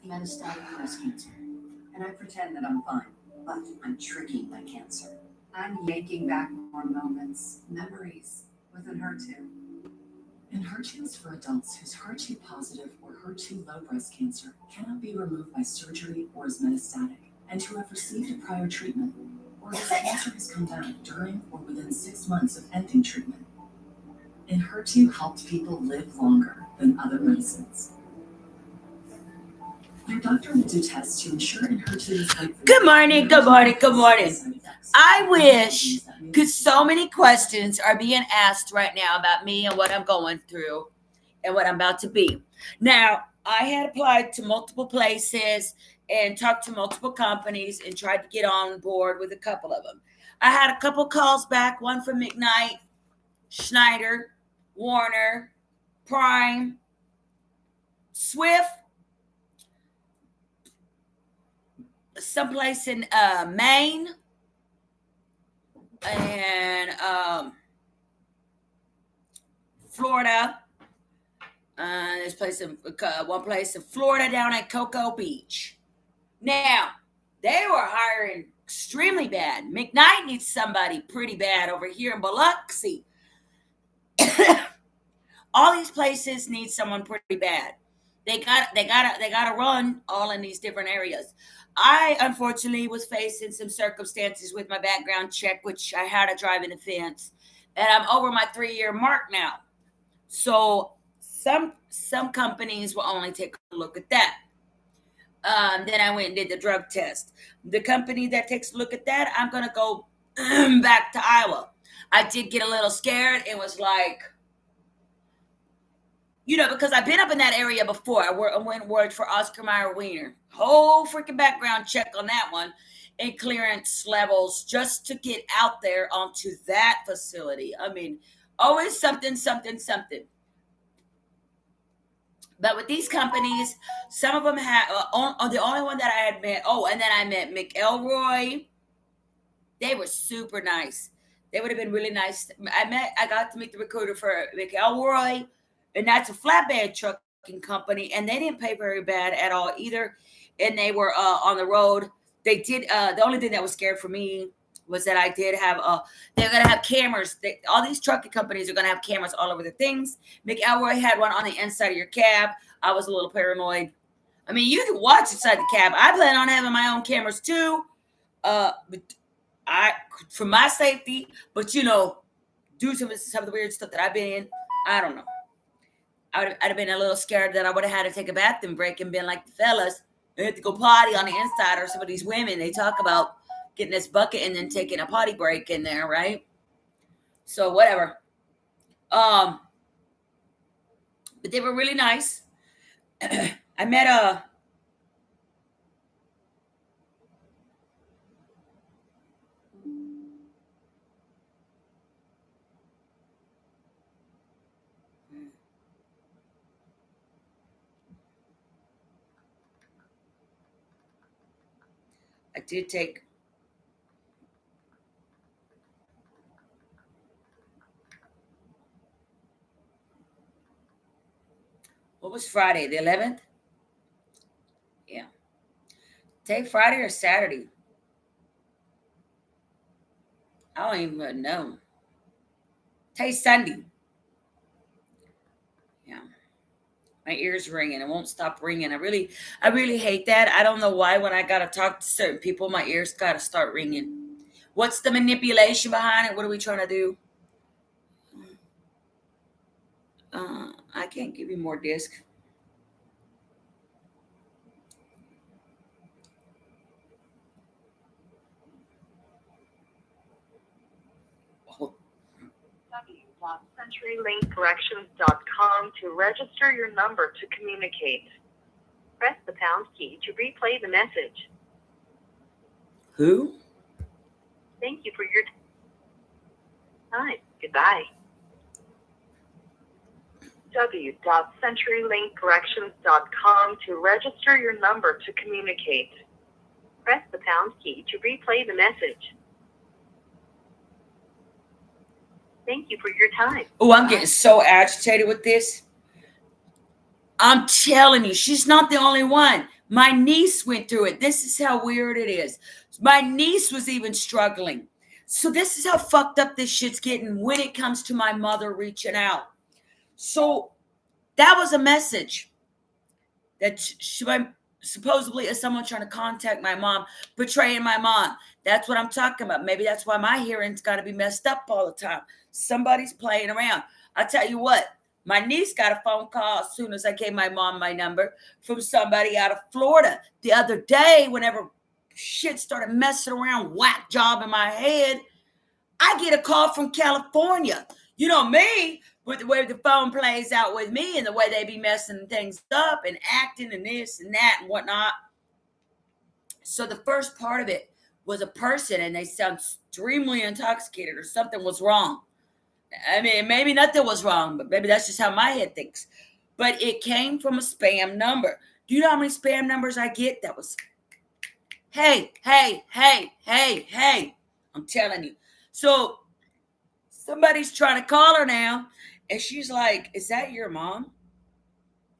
metastatic breast cancer. And I pretend that I'm fine, but I'm tricking my cancer. I'm yanking back more moments, memories, with HER2. HER2 is for adults whose HER2 positive or HER2 low breast cancer cannot be removed by surgery or is metastatic, and who have received a prior treatment, or whose cancer has come back during or within 6 months of ending treatment. HER2 helped people live longer than other medicines. Your doctor will do tests to ensure HER2 is right for you. Good morning, good morning, good morning. I wish, because so many questions are being asked right now about me and what I'm going through and what I'm about to be. Now, I had applied to multiple places and talked to multiple companies and tried to get on board with a couple of them. I had a couple calls back, one from McKnight, Schneider, Warner, Prime, Swift, someplace in Maine, and Florida. There's one place in Florida down at Cocoa Beach. Now, they were hiring extremely bad. McKnight needs somebody pretty bad over here in Biloxi. All these places need someone pretty bad. They gotta run all in these different areas. I unfortunately was facing some circumstances with my background check, which I had a driving offense, and I'm over my 3-year mark now. So some companies will only take a look at that. Then I went and did the drug test. The company that takes a look at that, I'm gonna go back to Iowa. I did get a little scared and was like, because I've been up in that area before. I went and worked for Oscar Mayer Wiener. Whole freaking background check on that one and clearance levels just to get out there onto that facility. I mean, always something. But with these companies, some of them had, the only one that I had met, and then I met McElroy. They were super nice. They would have been really nice. I got to meet the recruiter for McElroy. And that's a flatbed trucking company, and they didn't pay very bad at all either. And they were on the road. They did. The only thing that was scary for me was that I did have. They're gonna have cameras. All these trucking companies are gonna have cameras all over the things. McElroy had one on the inside of your cab. I was a little paranoid. I mean, you can watch inside the cab. I plan on having my own cameras too. But for my safety. But due to some of the weird stuff that I've been in, I don't know. I'd have been a little scared that I would have had to take a bathroom break and been like the fellas. They had to go potty on the inside, or some of these women, they talk about getting this bucket and then taking a potty break in there, right? So whatever. But they were really nice. I met I did take what was Friday, the 11th? Yeah. Take Friday or Saturday? I don't even know. Take Sunday. Yeah. My ears ringing. It won't stop ringing. I really hate that. I don't know why when I got to talk to certain people, my ears got to start ringing. What's the manipulation behind it? What are we trying to do? I can't give you more disc. CenturyLinkCorrections.com to register your number to communicate. Press the pound key to replay the message. Who? Thank you for your time. Goodbye. www.CenturyLinkCorrections.com to register your number to communicate. Press the pound key to replay the message. Thank you for your time. Oh, I'm getting so agitated with this. I'm telling you, she's not the only one. My niece went through it. This is how weird it is. My niece was even struggling. So this is how fucked up this shit's getting when it comes to my mother reaching out. So that was a message that supposedly is someone trying to contact my mom, betraying my mom. That's what I'm talking about. Maybe that's why my hearing's got to be messed up all the time. Somebody's playing around. I tell you what, my niece got a phone call as soon as I gave my mom my number from somebody out of Florida the other day. Whenever shit started messing around, whack job in my head, I get a call from California. You know me, with the way the phone plays out with me and the way they be messing things up and acting and this and that and whatnot. So the first part of it was a person and they sound extremely intoxicated or something was wrong. I mean, maybe nothing was wrong, but maybe that's just how my head thinks. But it came from a spam number. Do you know how many spam numbers I get? That was, hey, hey, hey, hey, hey. I'm telling you. So somebody's trying to call her now, and she's like, "Is that your mom?"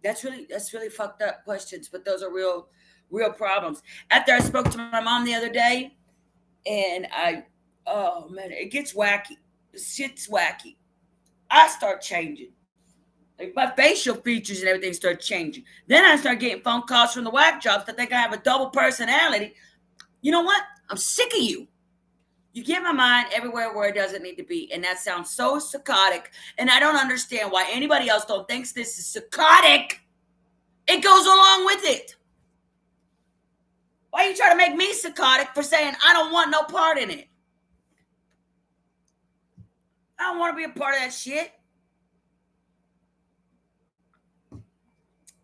That's really fucked up questions, but those are real problems. After I spoke to my mom the other day, and oh man, it gets wacky. The shit's wacky. I start changing. Like my facial features and everything start changing. Then I start getting phone calls from the whack jobs that think I have a double personality. You know what? I'm sick of you. You get my mind everywhere where it doesn't need to be. And that sounds so psychotic. And I don't understand why anybody else don't think this is psychotic. It goes along with it. Why are you trying to make me psychotic for saying I don't want no part in it? I don't want to be a part of that shit.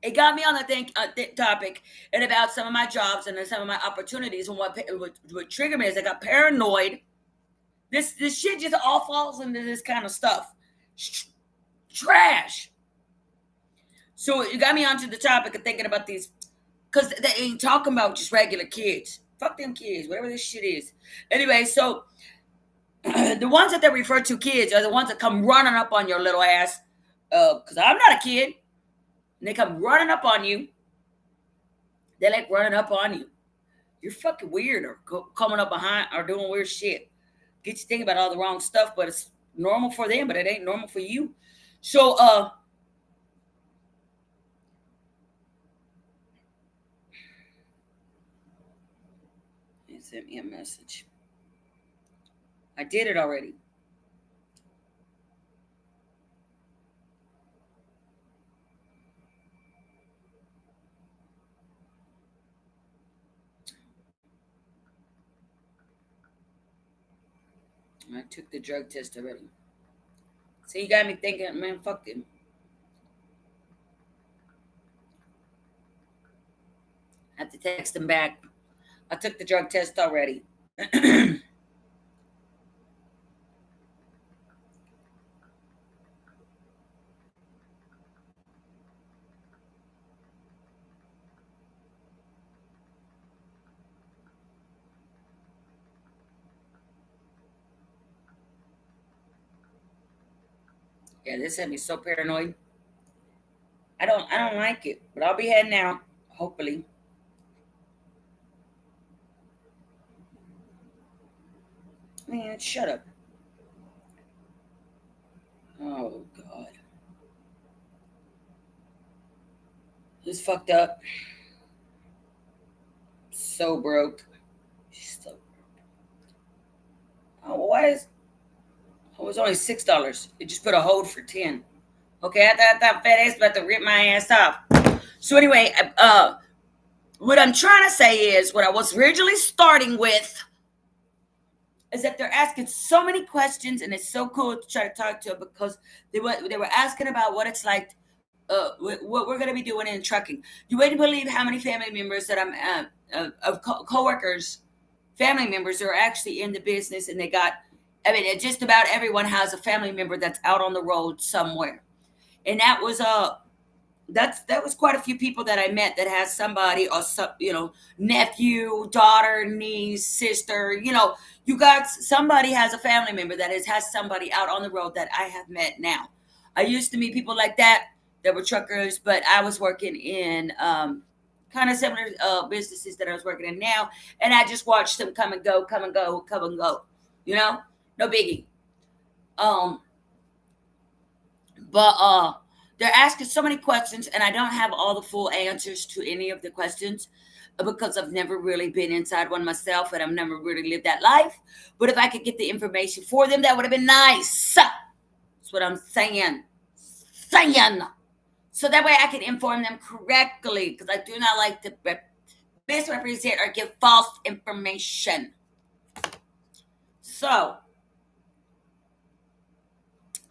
It got me on the topic and about some of my jobs and some of my opportunities. And what triggered me is I got paranoid. This shit just all falls into this kind of stuff. Trash. So it got me onto the topic of thinking about these, because they ain't talking about just regular kids. Fuck them kids, whatever this shit is. Anyway, so the ones that they refer to kids are the ones that come running up on your little ass. Because I'm not a kid. And they come running up on you. They like running up on you. You're fucking weird or coming up behind or doing weird shit. Get you thinking about all the wrong stuff, but it's normal for them, but it ain't normal for you. So, he sent me a message. I did it already. I took the drug test already. So you got me thinking, man, fuck him. I have to text him back. I took the drug test already. Yeah, this had me so paranoid. I don't like it, but I'll be heading out, hopefully. Man, shut up. Oh God. This fucked up. So broke. So broke. Oh, why is it was only $6. It just put a hold for 10. Okay, I thought fat ass about to rip my ass off. So anyway, what I'm trying to say is what I was originally starting with is that they're asking so many questions, and it's so cool to try to talk to them because they were asking about what it's like, what we're going to be doing in trucking. You wouldn't believe how many family members that I'm of coworkers, family members who are actually in the business, and they got. I mean, just about everyone has a family member that's out on the road somewhere, and that was that was quite a few people that I met that has somebody or some, nephew, daughter, niece, sister. You got somebody has a family member that has somebody out on the road that I have met now. I used to meet people like that were truckers, but I was working in kind of similar businesses that I was working in now, and I just watched them come and go, come and go, come and go. You know, no biggie. But they're asking so many questions, and I don't have all the full answers to any of the questions because I've never really been inside one myself, and I've never really lived that life. But if I could get the information for them, that would have been nice. That's what I'm saying. So that way I can inform them correctly, because I do not like to misrepresent or give false information. So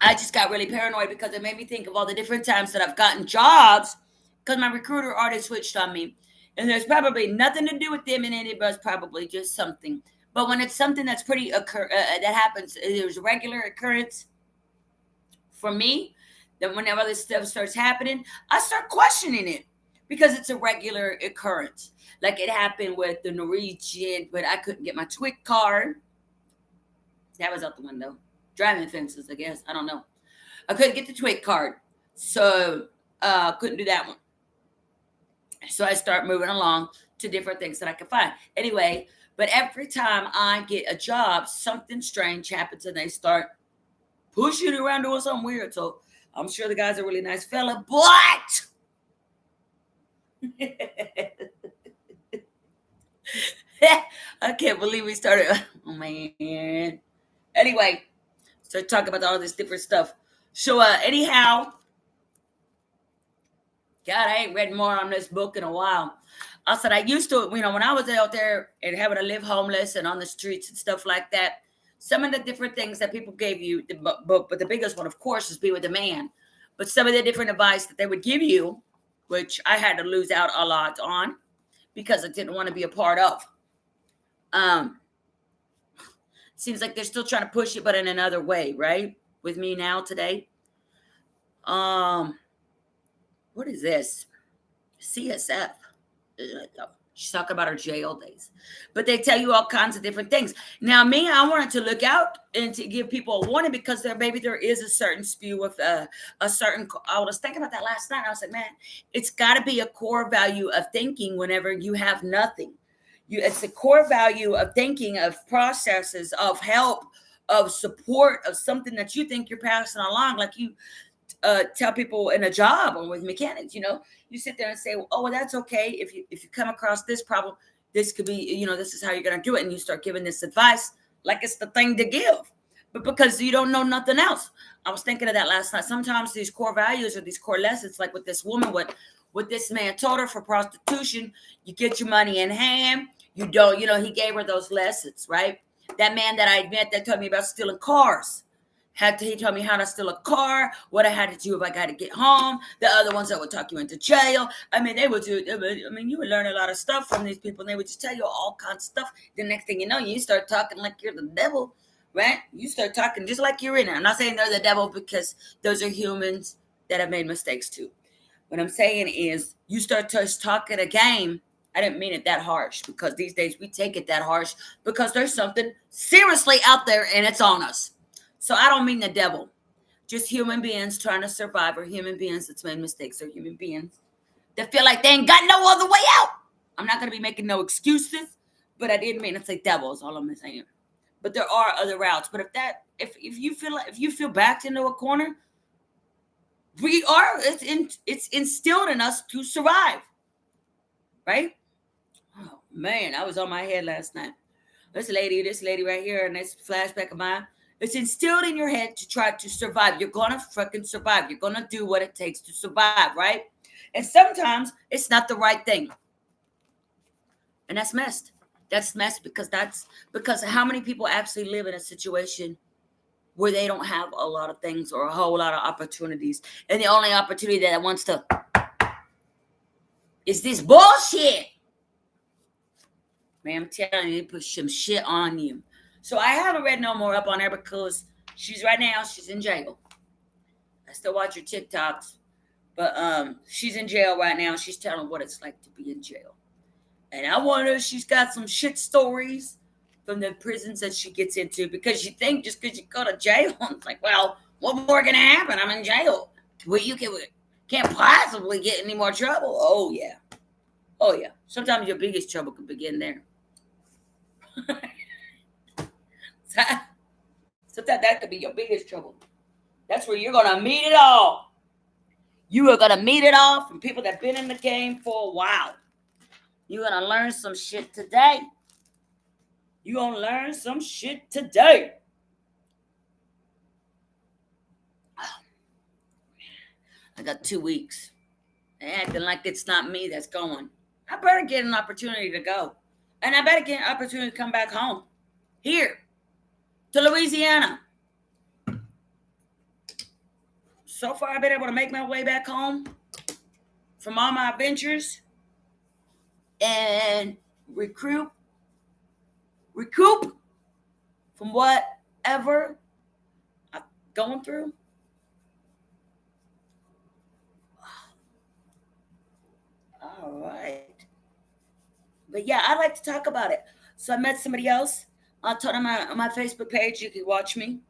I just got really paranoid because it made me think of all the different times that I've gotten jobs because my recruiter already switched on me. And there's probably nothing to do with them and anybody's probably just something. But when it's something that's pretty that happens, there's a regular occurrence for me, then whenever this stuff starts happening, I start questioning it because it's a regular occurrence. Like it happened with the Norwegian, but I couldn't get my TWIC card. That was out the window. Driving fences, I guess. I don't know. I couldn't get the TWIC card. So couldn't do that one. So I start moving along to different things that I could find. Anyway, but every time I get a job, something strange happens and they start pushing around doing something weird. So I'm sure the guy's a really nice fella, but I can't believe we started. Oh, man. Anyway, so talk about all this different stuff. So anyhow, God, I ain't read more on this book in a while. I said I used to, when I was out there and having to live homeless and on the streets and stuff like that, some of the different things that people gave you, the book, but the biggest one, of course, is Be With a Man. But some of the different advice that they would give you, which I had to lose out a lot on because I didn't want to be a part of. Seems like they're still trying to push it, but in another way, right? With me now today. What is this? CSF. She's talking about her jail days. But they tell you all kinds of different things. Now, me, I wanted to look out and to give people a warning because there is a certain spew of a certain. I was thinking about that last night. I was like, man, it's got to be a core value of thinking whenever you have nothing. It's a core value of thinking, of processes, of help, of support, of something that you think you're passing along. Like you tell people in a job or with mechanics, you sit there and say, well, that's okay. If you come across this problem, this could be, this is how you're going to do it. And you start giving this advice like it's the thing to give, but because you don't know nothing else. I was thinking of that last night. Sometimes these core values or these core lessons, like with this woman, what this man told her for prostitution, you get your money in hand. You don't, he gave her those lessons, right? That man that I met that told me about stealing cars. He told me how to steal a car, what I had to do if I got to get home. The other ones that would talk you into jail. I mean, you would learn a lot of stuff from these people. And they would just tell you all kinds of stuff. The next thing you know, you start talking like you're the devil, right? You start talking just like you're in it. I'm not saying they're the devil because those are humans that have made mistakes too. What I'm saying is you start just talking a game. I didn't mean it that harsh because these days we take it that harsh because there's something seriously out there and it's on us. So I don't mean the devil, just human beings trying to survive, or human beings that's made mistakes, or human beings that feel like they ain't got no other way out. I'm not going to be making no excuses, but I didn't mean to say devil is all I'm saying. But there are other routes. But if you feel backed into a corner, it's instilled in us to survive, right? Oh man, I was on my head last night. This lady right here, and this flashback of mine. It's instilled in your head to try to survive. You're going to freaking survive. You're going to do what it takes to survive, right? And sometimes it's not the right thing. And that's messed. That's messed because how many people actually live in a situation where they don't have a lot of things or a whole lot of opportunities. And the only opportunity that wants to is this bullshit. Man, I'm telling you, they put some shit on you. So I haven't read no more up on her because she's in jail. I still watch her TikToks, but she's in jail right now. She's telling what it's like to be in jail. And I wonder if she's got some shit stories from the prisons that she gets into, because you think just because you go to jail, it's like, well, what more can happen? I'm in jail. Well, you can't possibly get any more trouble. Oh, yeah. Oh yeah. Sometimes your biggest trouble can begin there. Sometimes that could be your biggest trouble. That's where you're gonna meet it all. You are gonna meet it all from people that've been in the game for a while. You're gonna learn some shit today. You're gonna learn some shit today. I got 2 weeks. Acting like it's not me that's going. I better get an opportunity to go. And I better get an opportunity to come back home. Here. To Louisiana. So far, I've been able to make my way back home from all my adventures and recoup from whatever I'm going through. All right. But yeah, I like to talk about it. So I met somebody else. I told them on my Facebook page, you can watch me.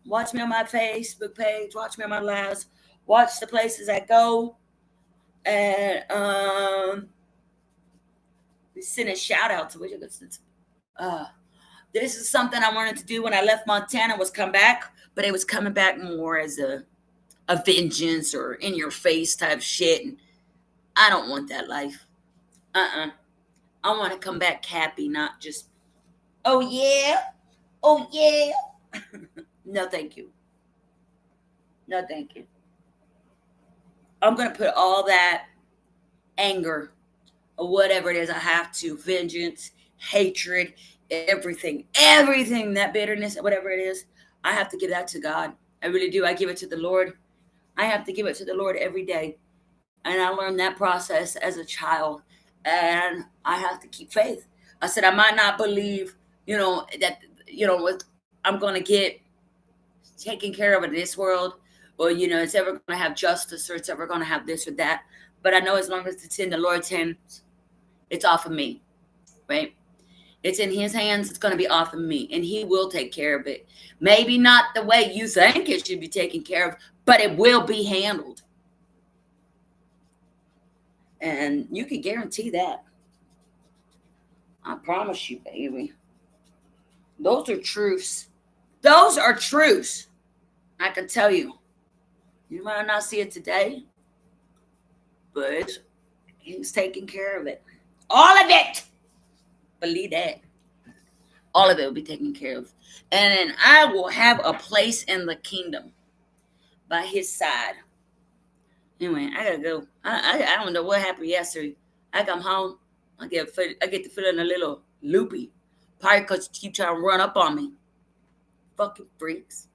Watch me on my Facebook page. Watch me on my lives. Watch the places I go. And send a shout out to which this is something I wanted to do when I left Montana, was come back, but it was coming back more as a vengeance or in your face type shit. And I don't want that life. I want to come back happy, not just, oh yeah. No, thank you. No, thank you. I'm going to put all that anger or whatever it is I have to, vengeance, hatred, everything, that bitterness, whatever it is, I have to give that to God. I really do. I give it to the Lord. I have to give it to the Lord every day. And I learned that process as a child. And I have to keep faith. I said, I might not believe, that, I'm going to get taken care of in this world, or, it's ever going to have justice, or it's ever going to have this or that. But I know as long as it's in the Lord's hands, it's off of me, right? It's in his hands. It's going to be off of me, and he will take care of it. Maybe not the way you think it should be taken care of, but it will be handled. And you can guarantee that. I promise you, baby. Those are truths. Those are truths. I can tell you. You might not see it today, but he's taking care of it. All of it. Believe that. All of it will be taken care of. And I will have a place in the kingdom by his side. Anyway, I gotta go. I don't know what happened yesterday. I come home. I get to feeling a little loopy. Probably because you keep trying to run up on me. Fucking freaks.